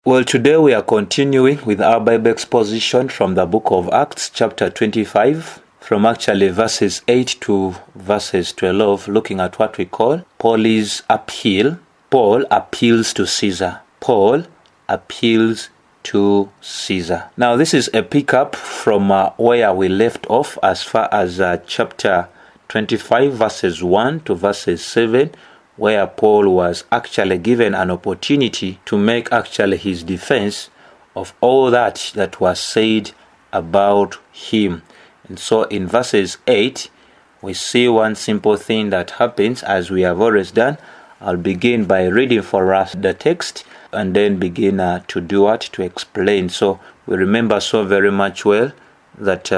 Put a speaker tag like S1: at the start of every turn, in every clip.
S1: Well, today we are continuing with our Bible exposition from the book of Acts, chapter 25, from actually verses 8 to verses 12, looking at what we call Paul's appeal. Paul appeals to Caesar. Paul appeals to Caesar. Now, this is a pickup from where we left off as far as chapter 25, verses 1 to verses 7, where Paul was actually given an opportunity to make actually his defense of all that was said about him. And so in verses 8, we see one simple thing that happens as we have always done. I'll begin by reading for us the text and then begin to do what? To explain. So we remember so very much well that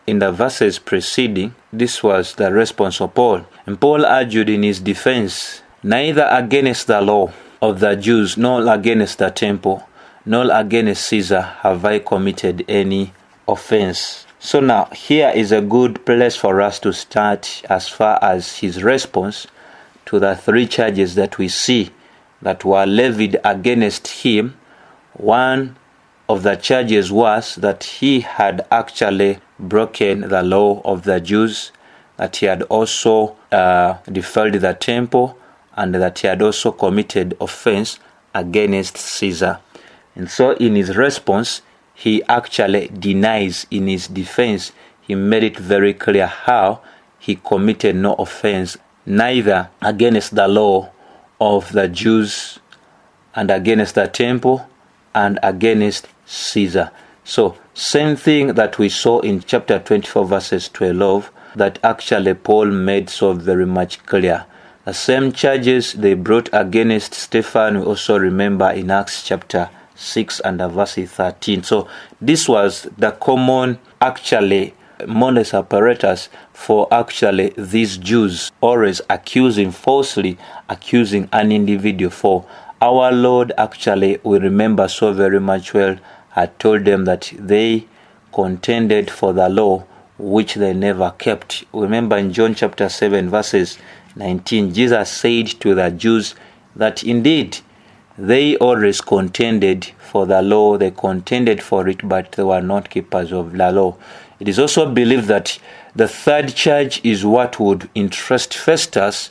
S1: in the verses preceding, this was the response of Paul. And Paul argued in his defense, neither against the law of the Jews, nor against the temple, nor against Caesar have I committed any offense. So now, here is a good place for us to start as far as his response to the three charges that we see that were levied against him. One of the charges was that he had actually broken the law of the Jews, that he had also defiled the temple, and that he had also committed offense against Caesar. And so in his response, he actually denies in his defense. He made it very clear how he committed no offense, neither against the law of the Jews and against the temple and against Caesar. So same thing that we saw in chapter 24 verses 12, that actually Paul made so very much clear. The same charges they brought against Stephen, we also remember in Acts chapter 6 and verse 13. So this was the common actually modus operandi for actually these Jews, always falsely accusing an individual. For our Lord actually, we remember so very much well, had told them that they contended for the law which they never kept. Remember in John chapter 7 verses 19, Jesus said to the Jews that indeed they always contended for the law, they contended for it, but they were not keepers of the law. It is also believed that the third charge is what would interest Festus.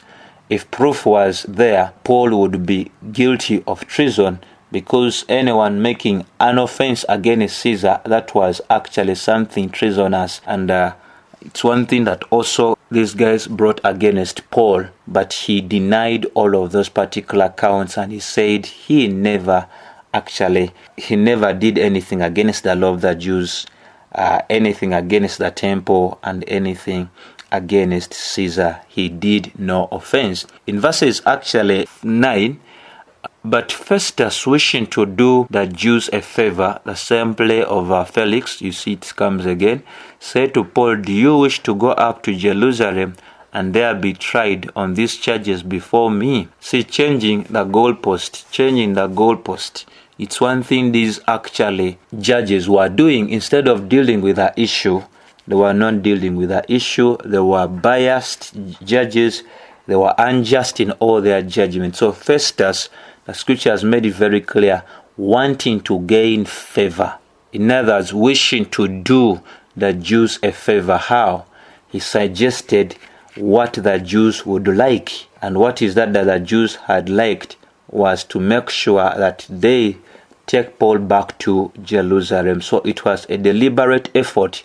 S1: If proof was there, Paul would be guilty of treason, because anyone making an offense against Caesar, that was actually something treasonous. And it's one thing that also these guys brought against Paul, but he denied all of those particular counts, and he said he never did anything against the law of the Jews, anything against the temple, and anything against Caesar. He did no offense. In verses actually 9, but Festus, wishing to do the Jews a favor, the same play of Felix, you see it comes again, said to Paul, do you wish to go up to Jerusalem and there be tried on these charges before me? See, changing the goalpost. It's one thing these actually judges were doing. Instead of dealing with the issue, they were not dealing with the issue. They were biased judges. They were unjust in all their judgment. So Festus, the scripture has made it very clear, wanting to gain favor. In other words, wishing to do the Jews a favor. How? He suggested what the Jews would like. And what is that the Jews had liked was to make sure that they take Paul back to Jerusalem. So it was a deliberate effort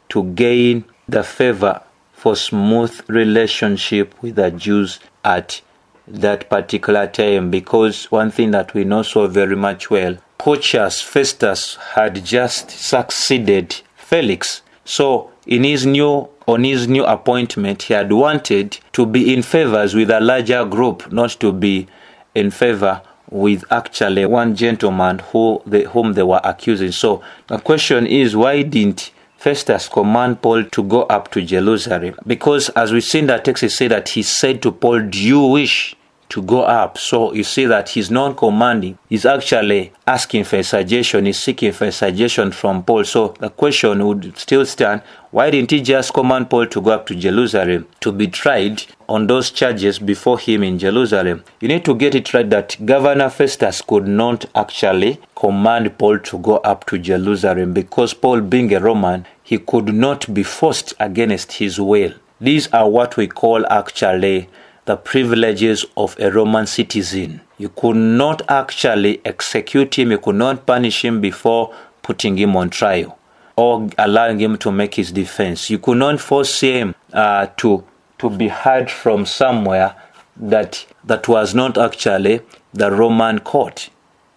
S1: to gain the favor for smooth relationship with the Jews at that particular time. Because one thing that we know so very much well, Porcius Festus had just succeeded Felix. So on his new appointment, he had wanted to be in favors with a larger group, not to be in favor with actually one gentleman whom they were accusing. So the question is, why didn't Festus command Paul to go up to Jerusalem? Because as we see in the text, it said that he said to Paul, do you wish to go up? So you see that he's not commanding. He's actually asking for a suggestion. He's seeking for a suggestion from Paul. So the question would still stand, why didn't he just command Paul to go up to Jerusalem to be tried on those charges before him in Jerusalem. You need to get it right that Governor Festus could not actually command Paul to go up to Jerusalem, because Paul, being a Roman, he could not be forced against his will. These are what we call actually the privileges of a Roman citizen. You could not actually execute him, you could not punish him before putting him on trial or allowing him to make his defense. You could not force him to be heard from somewhere that was not actually the Roman court.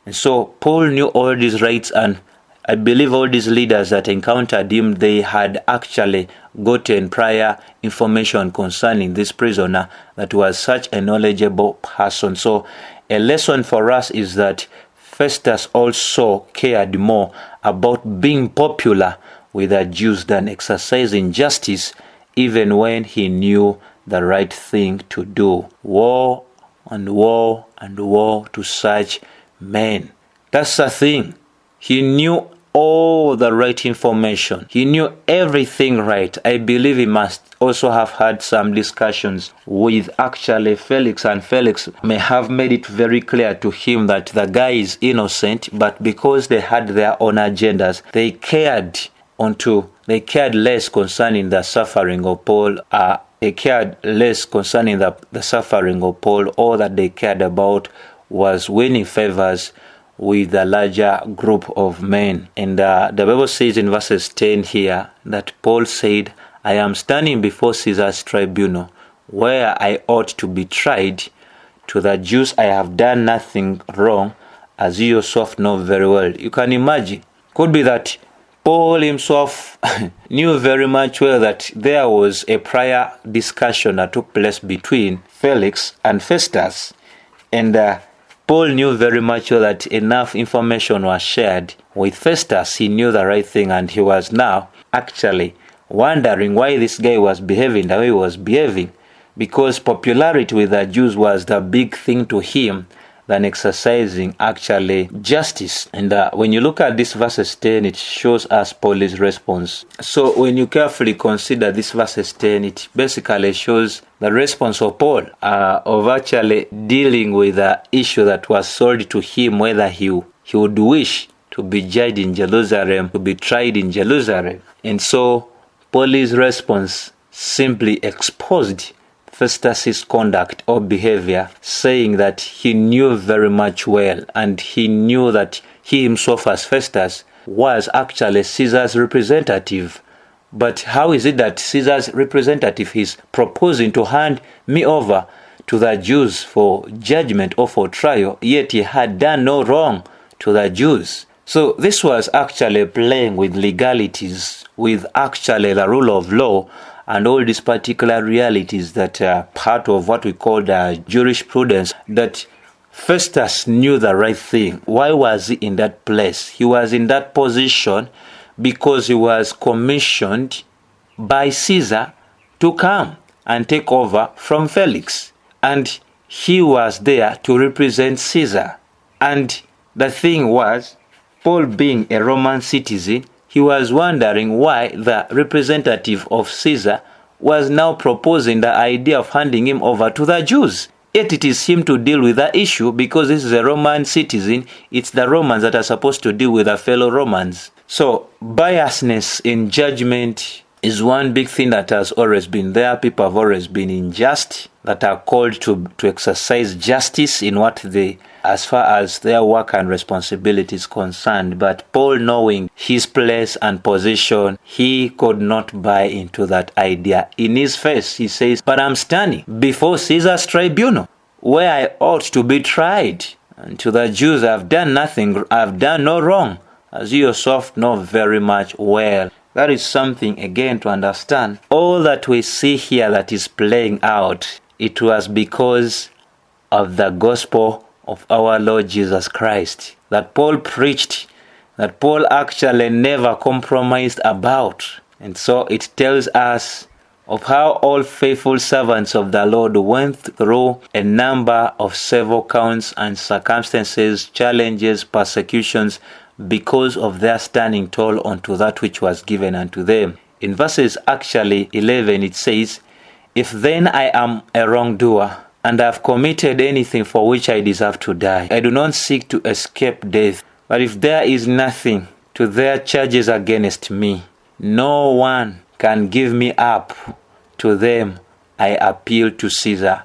S1: And so Paul knew all these rights, and I believe all these leaders that encountered him, they had actually gotten prior information concerning this prisoner that was such a knowledgeable person. So a lesson for us is that Festus also cared more about being popular with the Jews than exercising justice, even when he knew the right thing to do. Woe and woe and woe to such men. That's the thing. He knew all the right information. He knew everything right. I believe he must also have had some discussions with actually Felix, and Felix may have made it very clear to him that the guy is innocent, but because they had their own agendas, they cared less concerning the suffering of Paul. They cared less concerning the suffering of Paul. All that they cared about was winning favors with a larger group of men. And the Bible says in verses 10 here that Paul said, I am standing before Caesar's tribunal, where I ought to be tried. To the Jews I have done nothing wrong, as you yourself know very well. You can imagine. Could be that Paul himself knew very much well that there was a prior discussion that took place between Felix and Festus. And Paul knew very much well that enough information was shared with Festus. He knew the right thing, and he was now actually wondering why this guy was behaving the way he was behaving, because popularity with the Jews was the big thing to him than exercising actually justice. And when you look at this verses 10, it shows us Paul's response. So when you carefully consider this verses 10, it basically shows the response of Paul of actually dealing with the issue that was sold to him, whether he would wish to be judged in Jerusalem, to be tried in Jerusalem. And so Paul's response simply exposed Festus's conduct or behavior, saying that he knew very much well, and he knew that he himself as Festus was actually Caesar's representative. But how is it that Caesar's representative is proposing to hand me over to the Jews for judgment or for trial, yet he had done no wrong to the Jews? So this was actually playing with legalities, with actually the rule of law, and all these particular realities that are part of what we call the jurisprudence, that Festus knew the right thing. Why was he in that place? He was in that position because he was commissioned by Caesar to come and take over from Felix. And he was there to represent Caesar. And the thing was, Paul being a Roman citizen, he was wondering why the representative of Caesar was now proposing the idea of handing him over to the Jews. Yet it is him to deal with the issue, because this is a Roman citizen. It's the Romans that are supposed to deal with their fellow Romans. So biasness in judgment is one big thing that has always been there. People have always been unjust, that are called to exercise justice in what they, as far as their work and responsibility is concerned. But Paul, knowing his place and position, he could not buy into that idea. In his face, he says, but I'm standing before Caesar's tribunal, where I ought to be tried. And to the Jews, I've done nothing, I've done no wrong, as you yourself know very much well. That is something, again, to understand. All that we see here that is playing out, it was because of the gospel of our Lord Jesus Christ that Paul preached, that Paul actually never compromised about. And so it tells us of how all faithful servants of the Lord went through a number of several counts and circumstances, challenges, persecutions, because of their standing tall unto that which was given unto them. In verses actually 11 it says, If then I am a wrongdoer, and I have committed anything for which I deserve to die, I do not seek to escape death. But if there is nothing to their charges against me, no one can give me up to them. I appeal to Caesar.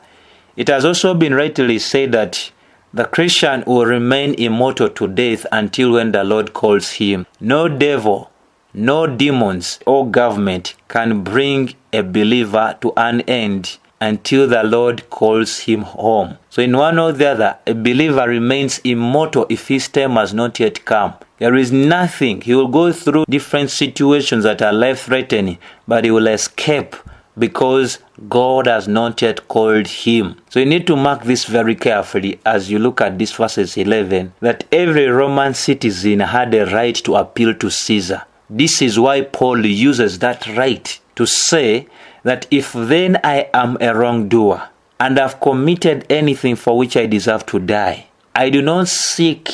S1: It has also been rightly said that the Christian will remain immortal to death until when the Lord calls him. No devil, no demons or government can bring a believer to an end until the Lord calls him home. So in one or the other, a believer remains immortal if his time has not yet come. There is nothing. He will go through different situations that are life-threatening, but he will escape because God has not yet called him. So you need to mark this very carefully as you look at this verses 11, that every Roman citizen had a right to appeal to Caesar. This is why Paul uses that right to say that if then I am a wrongdoer and have committed anything for which I deserve to die, I do not seek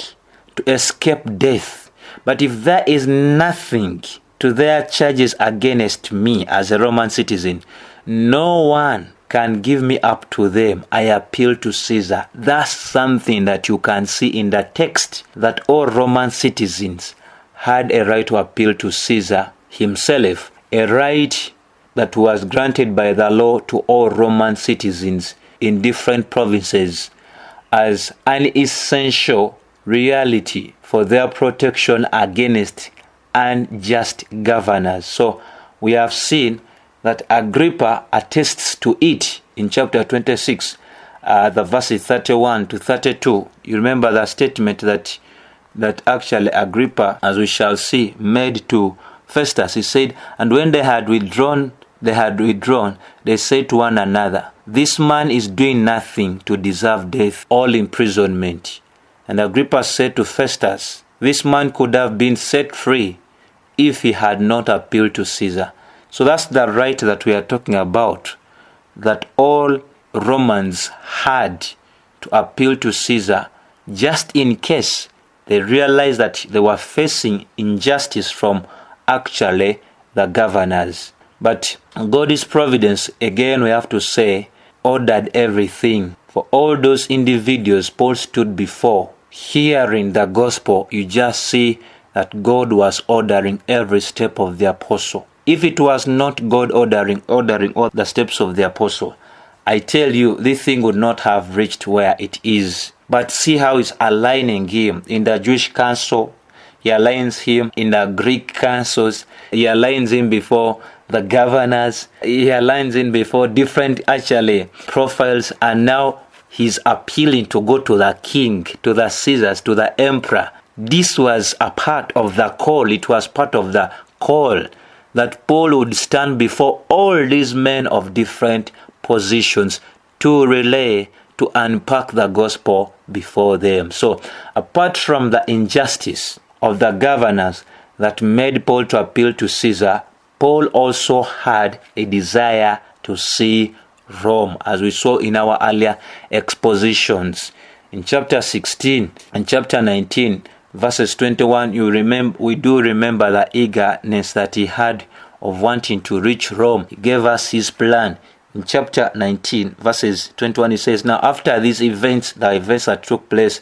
S1: to escape death. But if there is nothing to their charges against me as a Roman citizen, no one can give me up to them. I appeal to Caesar. That's something that you can see in the text, that all Roman citizens had a right to appeal to Caesar himself, a right that was granted by the law to all Roman citizens in different provinces as an essential reality for their protection against unjust governors. So we have seen that Agrippa attests to it in chapter 26, the verses 31 to 32. You remember the statement that actually Agrippa, as we shall see, made to Festus. He said, and when they had withdrawn, they said to one another, this man is doing nothing to deserve death or imprisonment. And Agrippa said to Festus, this man could have been set free if he had not appealed to Caesar. So that's the right that we are talking about, that all Romans had to appeal to Caesar just in case they realized that they were facing injustice from actually the governors. But God's providence, again we have to say, ordered everything. For all those individuals Paul stood before, hearing the gospel, you just see that God was ordering every step of the apostle. If it was not God ordering all the steps of the apostle, I tell you, this thing would not have reached where it is. But see how it's aligning him in the Jewish council. He aligns him in the Greek councils. He aligns him before the governors. He aligns him before different actually profiles. And now he's appealing to go to the king, to the Caesars, to the emperor. This was a part of the call. It was part of the call that Paul would stand before all these men of different positions to relay, to unpack the gospel before them. So apart from the injustice of the governors that made Paul to appeal to Caesar, Paul also had a desire to see Rome, as we saw in our earlier expositions. In chapter 16 and chapter 19, verses 21, we do remember the eagerness that he had of wanting to reach Rome. He gave us his plan. In chapter 19, verses 21, he says, now after these events, the events that took place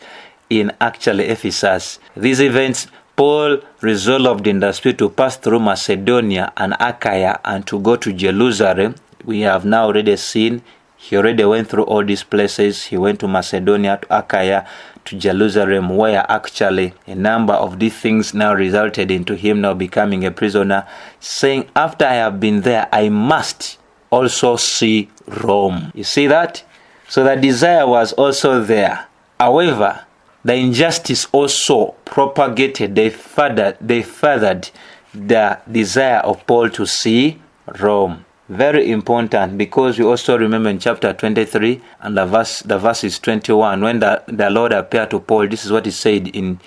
S1: in actually Ephesus, these events, Paul resolved in the spirit to pass through Macedonia and Achaia and to go to Jerusalem. We have now already seen he already went through all these places. He went to Macedonia, to Achaia, to Jerusalem, where actually a number of these things now resulted into him now becoming a prisoner, saying, after I have been there, I must also see Rome. You see that? So the desire was also there. However, the injustice also propagated, they furthered the desire of Paul to see Rome. Very important, because we also remember in chapter 23 and the verse is 21, when the Lord appeared to Paul, this is what he said in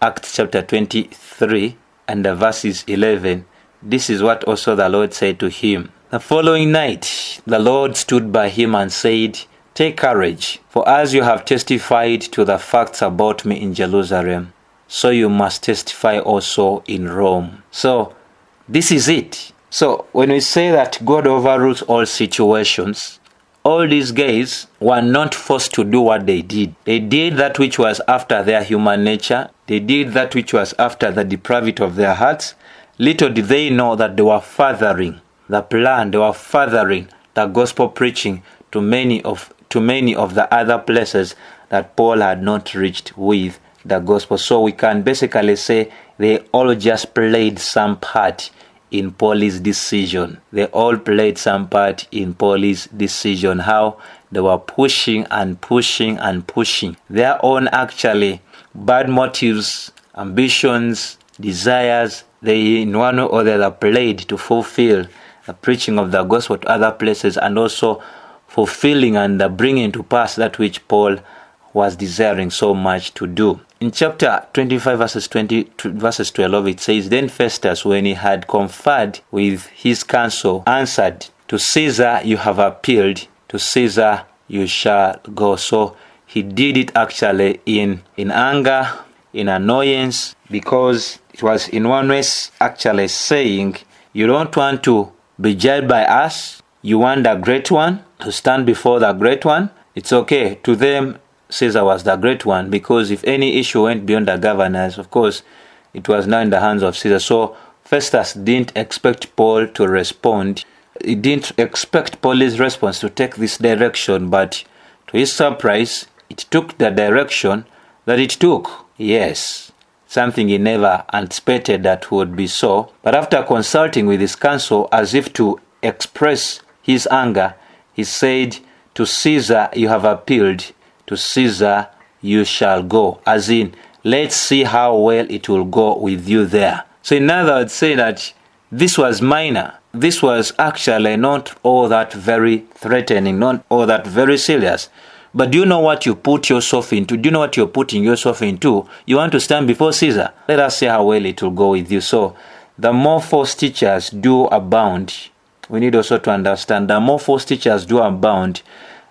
S1: Acts chapter 23 and the verse is 11. This is what also the Lord said to him. The following night, the Lord stood by him and said, take courage, for as you have testified to the facts about me in Jerusalem, so you must testify also in Rome. So, this is it. So when we say that God overrules all situations, all these guys were not forced to do what they did. They did that which was after their human nature. They did that which was after the depravity of their hearts. Little did they know that they were furthering the plan. They were furthering the gospel preaching to many of the other places that Paul had not reached with the gospel. So we can basically say they all just played some part in Paul's decision. They all played some part in Paul's decision, how they were pushing and pushing and pushing their own actually bad motives, ambitions, desires. They in one or the other played to fulfill the preaching of the gospel to other places, and also fulfilling and bringing to pass that which Paul was desiring so much to do. In chapter 25 verses 20 to verses 12 it says, Then Festus, when he had conferred with his council, answered, To Caesar you have appealed, to Caesar you shall go. So he did it actually in anger, in annoyance, because it was in one way actually saying, you don't want to be judged by us, you want the great one to stand before the great one. It's okay. To them, Caesar was the great one, because if any issue went beyond the governors, of course, it was now in the hands of Caesar. So Festus didn't expect Paul to respond. He didn't expect Paul's response to take this direction, but to his surprise, it took the direction that it took. Yes, something he never anticipated that would be so. But after consulting with his council, as if to express his anger, he said, To Caesar you have appealed, to Caesar you shall go. As in, let's see how well it will go with you there. So in other words, say that this was minor. This was actually not all that very threatening, not all that very serious. But do you know what you put yourself into? Do you know what you're putting yourself into? You want to stand before Caesar. Let us see how well it will go with you. So the more false teachers do abound, we need also to understand, the more false teachers do abound,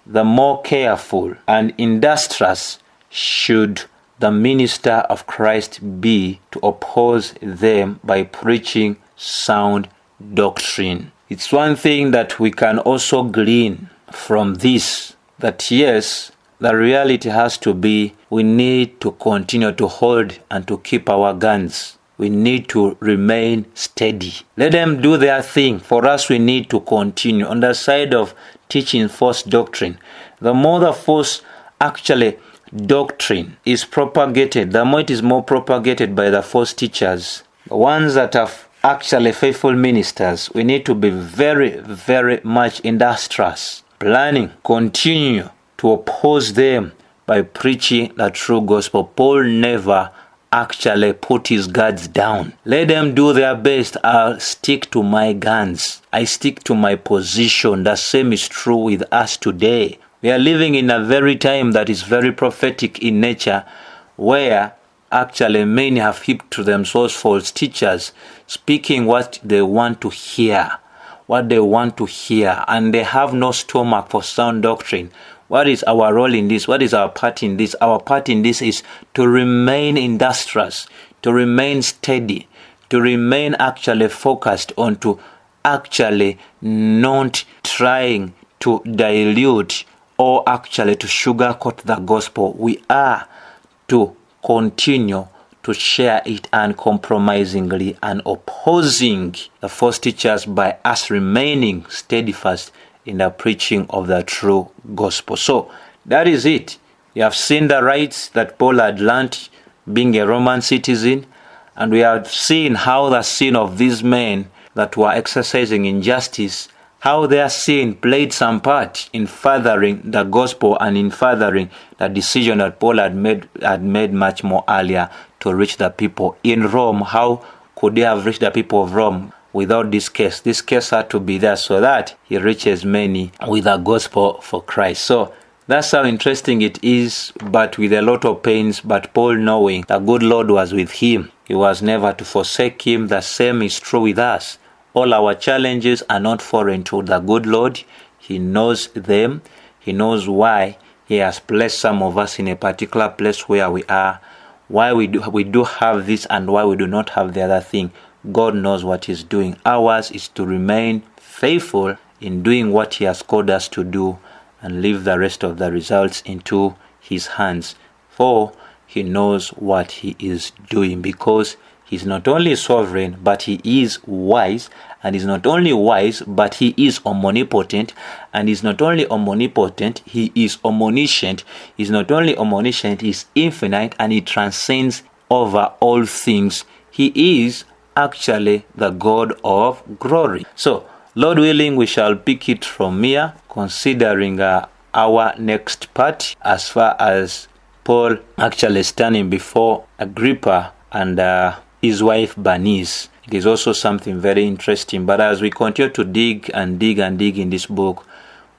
S1: the more careful and industrious should the minister of Christ be to oppose them by preaching sound doctrine. It's one thing that we can also glean from this, that yes, the reality has to be we need to continue to hold and to keep our guns. We need to remain steady. Let them do their thing. For us, we need to continue. On the side of teaching false doctrine, the more the false actually doctrine is propagated, the more it is more propagated by the false teachers, the ones that are actually faithful ministers, we need to be very, very much industrious, planning, continue to oppose them by preaching the true gospel. Paul never actually put his guards down. Let them do their best. I'll stick to my guns. I stick to my position. The same is true with us today. We are living in a very time that is very prophetic in nature, where actually many have heaped to themselves false teachers, speaking what they want to hear, and they have no stomach for sound doctrine. What is our role in this? What is our part in this? Our part in this is to remain industrious, to remain steady, to remain actually focused on to actually not trying to dilute or actually to sugarcoat the gospel. We are to continue to share it uncompromisingly and opposing the false teachers by us remaining steadfast in the preaching of the true gospel. So that is it. You have seen the rights that Paul had learned being a Roman citizen, and we have seen how the sin of these men that were exercising injustice, how their sin played some part in furthering the gospel and in furthering the decision that Paul had made much more earlier to reach the people in Rome. How could they have reached the people of Rome without this case? This case had to be there so that he reaches many with the gospel for Christ. So that's how interesting it is, but with a lot of pains. But Paul, knowing the good Lord was with him, he was never to forsake him. The same is true with us. All our challenges are not foreign to the good Lord. He knows them. He knows why he has placed some of us in a particular place where we are, why we do have this and why we do not have the other thing. God knows what He's doing. Ours is to remain faithful in doing what He has called us to do and leave the rest of the results into His hands. For He knows what He is doing, because He's not only sovereign, but He is wise. And He's not only wise, but He is omnipotent. And He's not only omnipotent, He is omniscient. He's not only omniscient, He's infinite, and He transcends over all things. He is actually the God of glory. So, Lord willing, we shall pick it from here, considering our next part, as far as Paul actually standing before Agrippa and his wife Bernice. It is also something very interesting. But as we continue to dig in this book,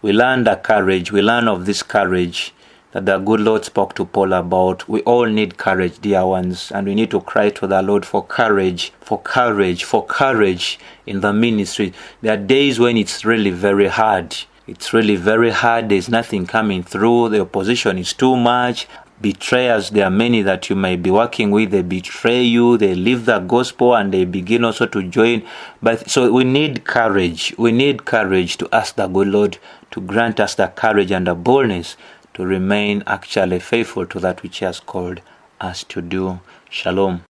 S1: we learn the courage. We learn of this courage that the good Lord spoke to Paul about. We all need courage, dear ones, and we need to cry to the Lord for courage, for courage, for courage in the ministry. There are days when it's really very hard. It's really very hard. There's nothing coming through. The opposition is too much. Betrayers, there are many that you may be working with. They betray you, they leave the gospel, and they begin also to join. But so we need courage. We need courage to ask the good Lord to grant us the courage and the boldness to remain actually faithful to that which He has called us to do. Shalom.